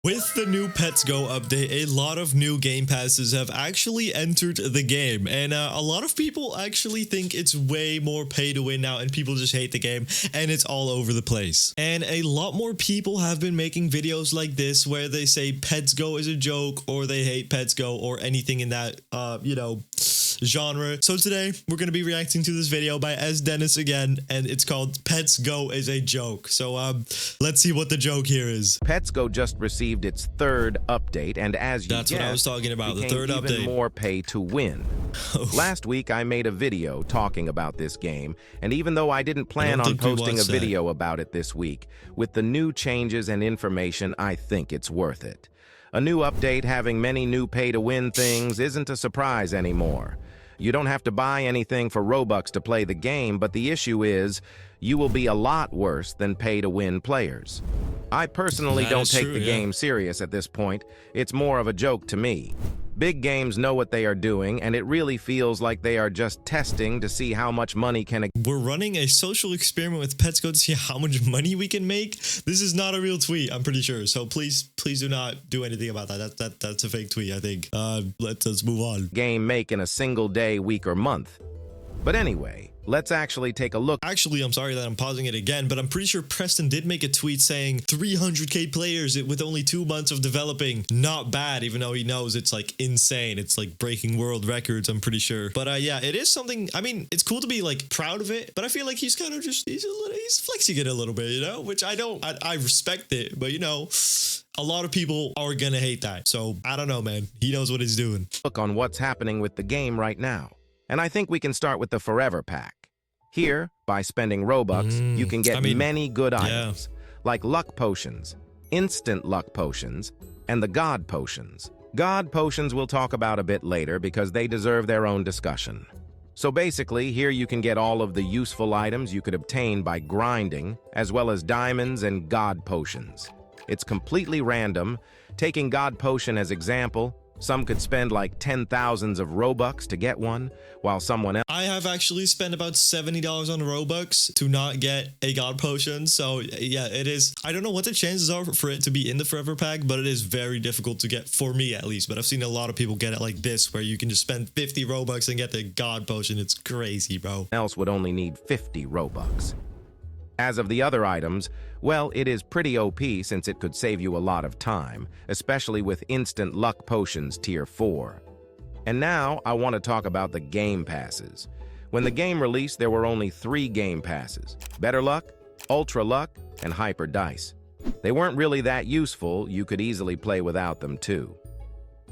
With the new Pets Go update, a lot of new game passes have actually entered the game, and a lot of people actually think it's way more pay to win now, and people just hate the game, and it's all over the place. And a lot more people have been making videos like this where they say Pets Go is a joke, or they hate Pets Go, or anything in that, genre. So today, we're going to be reacting to this video by S. Dennis again, and it's called Pets Go is a joke. So, let's see what the joke here is. Pets Go just received its third update, and as you That's what I was talking about, the third even update. more pay to win. Last week, I made a video talking about this game, and even though I didn't plan on posting a video about it this week, with the new changes and information, I think it's worth it. A new update having many new pay-to-win things isn't a surprise anymore. You don't have to buy anything for Robux to play the game, but the issue is, you will be a lot worse than pay-to-win players. I personally don't take the game serious at this point. It's more of a joke to me. Big games know what they are doing, and it really feels like they are just testing to see how much money can... We're running a social experiment with Pets Go to see how much money we can make. This is not a real tweet, I'm pretty sure. So please do not do anything about that. That's a fake tweet, I think. Let's move on. Game make in a single day, week, or month. But anyway, let's actually take a look. Actually, I'm sorry that I'm pausing it again, but I'm pretty sure Preston did make a tweet saying 300k players with only 2 months of developing. Not bad, even though he knows it's like insane. It's like breaking world records, I'm pretty sure. But yeah, it is something. I mean, it's cool to be like proud of it, but I feel like he's kind of just, he's flexing it a little bit, you know, which I respect it, but you know, a lot of people are gonna hate that. So I don't know, man. He knows what he's doing. Look on what's happening with the game right now. And I think we can start with the Forever Pack. Here, by spending Robux, you can get many good items, like luck potions, instant luck potions, and the God potions. God potions we'll talk about a bit later because they deserve their own discussion. So basically, here you can get all of the useful items you could obtain by grinding, as well as diamonds and God potions. It's completely random. Taking God potion as example, some could spend like 10,000s of Robux to get one, while someone else... I have actually spent about $70 on Robux to not get a God potion. So yeah, it is. I don't know what the chances are for it to be in the Forever Pack, but it is very difficult to get, for me at least. But I've seen a lot of people get it like this, where you can just spend 50 Robux and get the God potion. It's crazy, bro. Else would only need 50 Robux. As of the other items, well, it is pretty OP since it could save you a lot of time, especially with instant luck potions tier 4. And now, I want to talk about the game passes. When the game released, there were only 3 game passes: Better Luck, Ultra Luck, and Hyper Dice. They weren't really that useful, you could easily play without them too.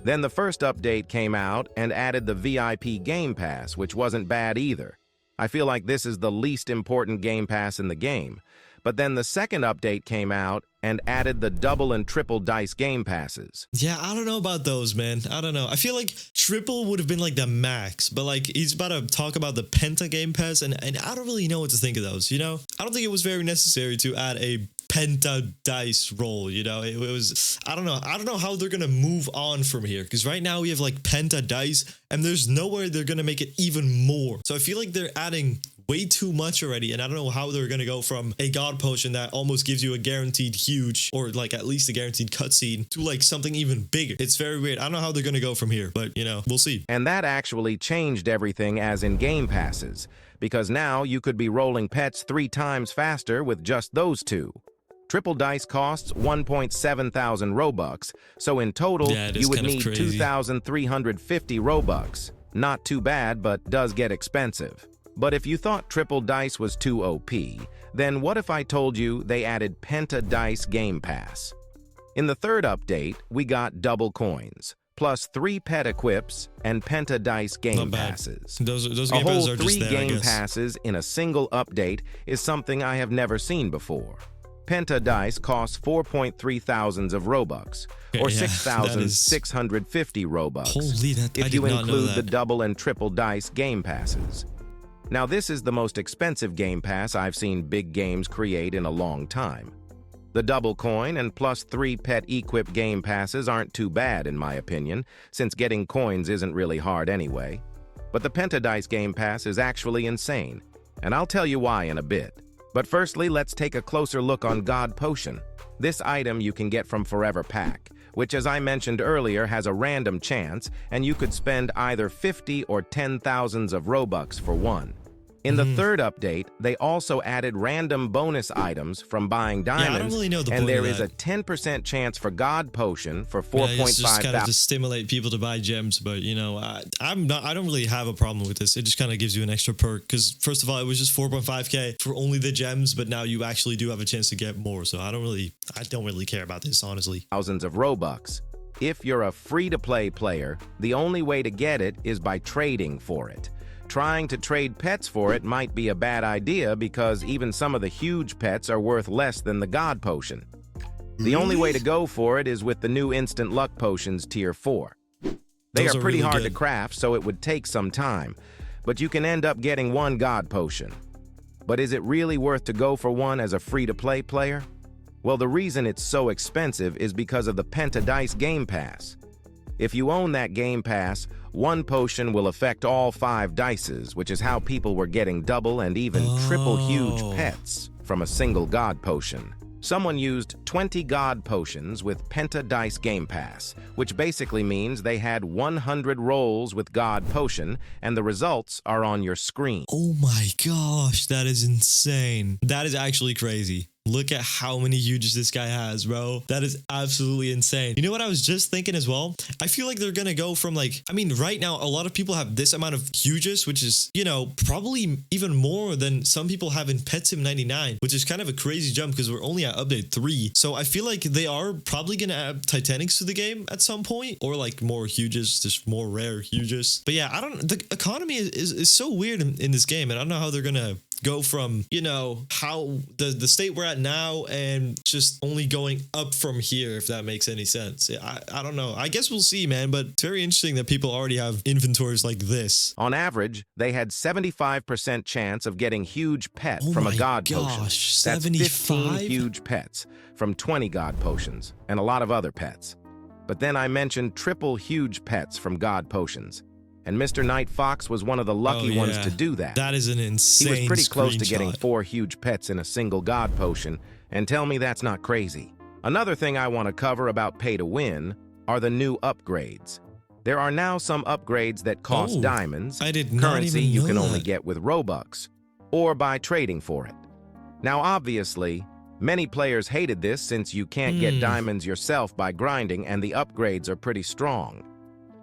Then the first update came out and added the VIP Game Pass, which wasn't bad either. I feel like this is the least important game pass in the game. But then the second update came out and added the double and triple dice game passes. Yeah, I don't know about those, man. I don't know. I feel like triple would have been like the max, but like he's about to talk about the Penta game pass, and I don't really know what to think of those, you know? I don't think it was very necessary to add a Penta dice roll, you know? It was, I don't know how they're gonna move on from here, because right now we have like Penta dice, and there's nowhere they're gonna make it even more. So I feel like they're adding way too much already, and I don't know how they're gonna go from a God potion that almost gives you a guaranteed huge, or like at least a guaranteed cutscene, to like something even bigger. It's very weird. I don't know how they're gonna go from here, but you know, we'll see. And that actually changed everything as in game passes, because now you could be rolling pets 3 times faster with just those 2. Triple dice costs 1.7 thousand Robux, so in total, you would need 2,350 Robux. Not too bad, but does get expensive. But if you thought triple dice was too OP, then what if I told you they added Penta Dice Game Pass? In the third update, we got double coins, plus 3 pet equips and Penta Dice Game Passes. Those a game whole passes are 3 just there, game passes in a single update is something I have never seen before. Penta Dice costs 4.3 thousands of Robux, or 6,650 Robux, holy, if you include the double and triple dice game passes. Now this is the most expensive game pass I've seen big games create in a long time. The double coin and plus 3 pet equip game passes aren't too bad in my opinion, since getting coins isn't really hard anyway. But the Penta Dice game pass is actually insane, and I'll tell you why in a bit. But firstly, let's take a closer look on God Potion. This item you can get from Forever Pack, which as I mentioned earlier has a random chance, and you could spend either 50 or 10,000s of Robux for one. In the third update, they also added random bonus items from buying diamonds, I don't really know the and point there of is a that. 10% chance for God Potion for Yeah, it's just 4.5 kind of to stimulate people to buy gems, but you know, I don't really have a problem with this. It just kind of gives you an extra perk because first of all, it was just 4.5k for only the gems, but now you actually do have a chance to get more. So I don't really care about this, honestly. thousands of Robux. If you're a free-to-play player, the only way to get it is by trading for it. Trying to trade pets for it might be a bad idea because even some of the huge pets are worth less than the God Potion. The only way to go for it is with the new Instant Luck Potions Tier 4. They are pretty hard to craft, so it would take some time, but you can end up getting one God Potion. But is it really worth to go for one as a free-to-play player? Well, the reason it's so expensive is because of the Penta Dice Game Pass. If you own that Game Pass, one potion will affect all 5 dices, which is how people were getting double and even triple huge pets from a single God Potion. Someone used 20 God Potions with Penta Dice Game Pass, which basically means they had 100 rolls with God Potion, and the results are on your screen. Oh my gosh, that is insane. That is actually crazy. Look at how many huges this guy has, bro. That is absolutely insane. You know what I was just thinking as well? I feel like they're going to go from like, I mean, right now, a lot of people have this amount of huges, which is, you know, probably even more than some people have in Pet Sim 99, which is kind of a crazy jump because we're only at update 3. So I feel like they are probably going to add Titanics to the game at some point, or like more huges, just more rare huges. But yeah, the economy is so weird in this game, and I don't know how they're going to go from, you know, how the state we're at now and just only going up from here, if that makes any sense. I don't know. I guess we'll see, man, but it's very interesting that people already have inventories like this. On average, they had 75% chance of getting huge pet from a God Potion. That's 15 huge pets from 20 God Potions and a lot of other pets. But then I mentioned triple huge pets from God Potions. And Mr. Night Fox was one of the lucky ones to do that. That is an insane He was pretty close to getting screenshot. 4 huge pets in a single God Potion, and tell me that's not crazy. Another thing I want to cover about pay to win are the new upgrades. There are now some upgrades that cost diamonds, I did not currency even you know can only that. get with Robux, or by trading for it. Now obviously, many players hated this since you can't get diamonds yourself by grinding and the upgrades are pretty strong.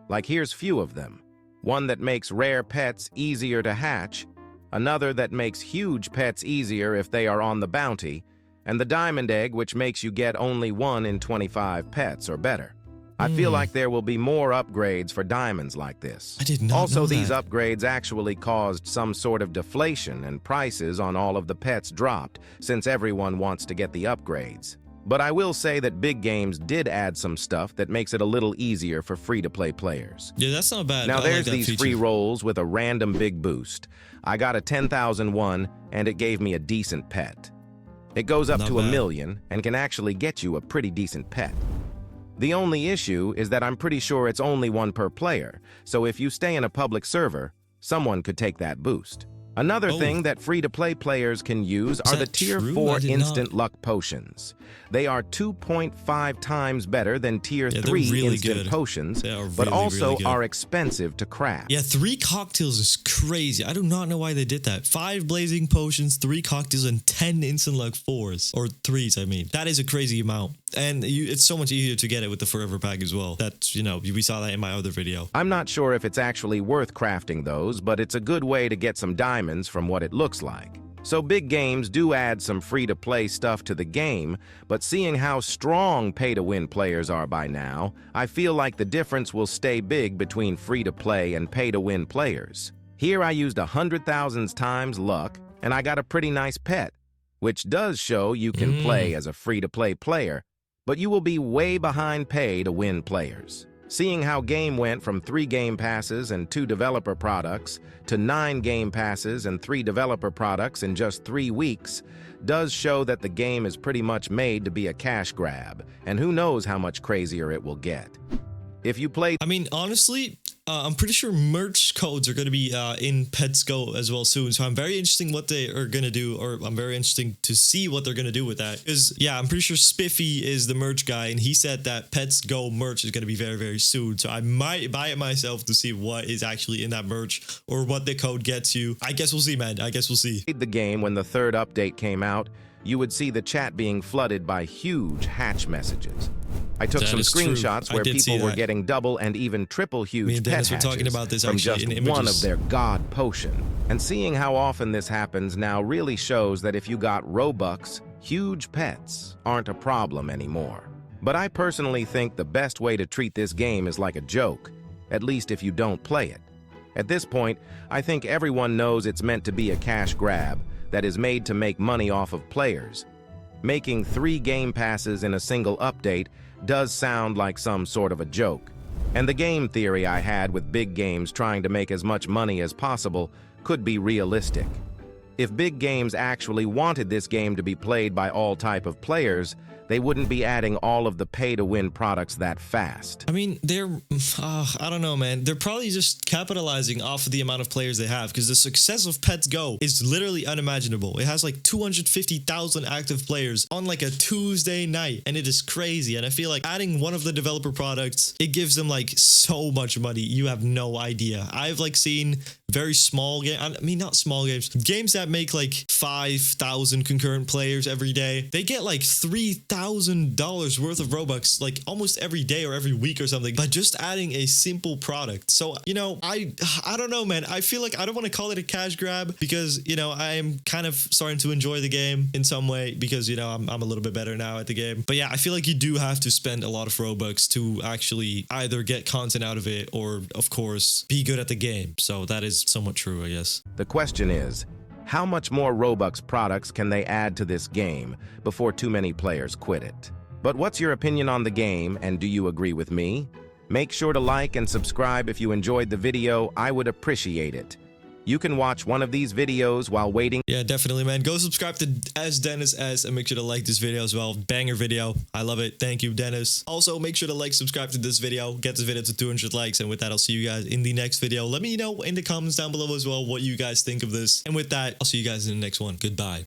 Like here's few of them. One that makes rare pets easier to hatch, another that makes huge pets easier if they are on the bounty, and the diamond egg which makes you get only 1 in 25 pets or better. I feel like there will be more upgrades for diamonds like this. I did not Also, know these that. upgrades actually caused some sort of deflation and prices on all of the pets dropped since everyone wants to get the upgrades. But I will say that big games did add some stuff that makes it a little easier for free-to-play players. Yeah, that's not bad. Now I like there's that these feature. free rolls with a random big boost. I got a 10,001 and it gave me a decent pet. It goes up Not to bad. 1 million and can actually get you a pretty decent pet. The only issue is that I'm pretty sure it's only 1 per player, so if you stay in a public server, someone could take that boost. Another thing that free-to-play players can use are the that Tier true? 4 I did Instant not. Luck Potions. They are 2.5 times better than Tier Yeah, they're 3 really Instant good. Potions, They are but really, also really good. are expensive to craft. Yeah, 3 cocktails is crazy. I do not know why they did that. 5 blazing potions, 3 cocktails, and 10 instant luck 4s. Or 3s, I mean. That is a crazy amount. And it's so much easier to get it with the Forever Pack as well. That's, you know, we saw that in my other video. I'm not sure if it's actually worth crafting those, but it's a good way to get some diamonds from what it looks like. So big games do add some free-to-play stuff to the game, but seeing how strong pay-to-win players are by now, I feel like the difference will stay big between free-to-play and pay-to-win players. Here I used 100,000 times luck, and I got a pretty nice pet, which does show you can play as a free-to-play player, but you will be way behind pay-to-win players. Seeing how game went from 3 game passes and 2 developer products to 9 game passes and 3 developer products in just 3 weeks does show that the game is pretty much made to be a cash grab, and who knows how much crazier it will get. If you play I mean, honestly, I'm pretty sure merch codes are going to be in Pets Go as well soon. So I'm very interesting what they are going to do, or I'm very interesting to see what they're going to do with that. Because yeah, I'm pretty sure Spiffy is the merch guy, and he said that Pets Go merch is going to be very, very soon. So I might buy it myself to see what is actually in that merch or what the code gets you. I guess we'll see, man. I guess we'll see. The game, when the third update came out, you would see the chat being flooded by huge hatch messages. I took some screenshots where people were getting double and even triple huge pet hatches talking about this from actually just in one of their god potion. And seeing how often this happens now really shows that if you got Robux, huge pets aren't a problem anymore. But I personally think the best way to treat this game is like a joke, at least if you don't play it. At this point, I think everyone knows it's meant to be a cash grab that is made to make money off of players. Making 3 game passes in a single update does sound like some sort of a joke. And the game theory I had with big games trying to make as much money as possible could be realistic. If big games actually wanted this game to be played by all type of players, they wouldn't be adding all of the pay-to-win products that fast. I mean, I don't know, man. They're probably just capitalizing off of the amount of players they have, because the success of Pets Go is literally unimaginable. It has like 250,000 active players on like a Tuesday night, and it is crazy. And I feel like adding one of the developer products, it gives them like so much money. You have no idea. I've like seen very small games. I mean, not small games that make like 5,000 concurrent players every day. They get like $3,000 worth of Robux like almost every day or every week or something by just adding a simple product. So, you know, I don't know, man. I feel like I don't want to call it a cash grab because, you know, I am kind of starting to enjoy the game in some way because, you know, I'm a little bit better now at the game. But yeah, I feel like you do have to spend a lot of Robux to actually either get content out of it or, of course, be good at the game. So that is somewhat true, I guess. The question is, how much more Robux products can they add to this game before too many players quit it? But what's your opinion on the game, and do you agree with me? Make sure to like and subscribe if you enjoyed the video. I would appreciate it. You can watch one of these videos while waiting. Yeah, definitely, man. Go subscribe to Dennis S and make sure to like this video as well. Banger video. I love it. Thank you, Dennis. Also, make sure to like, subscribe to this video. Get this video to 200 likes. And with that, I'll see you guys in the next video. Let me know in the comments down below as well what you guys think of this. And with that, I'll see you guys in the next one. Goodbye.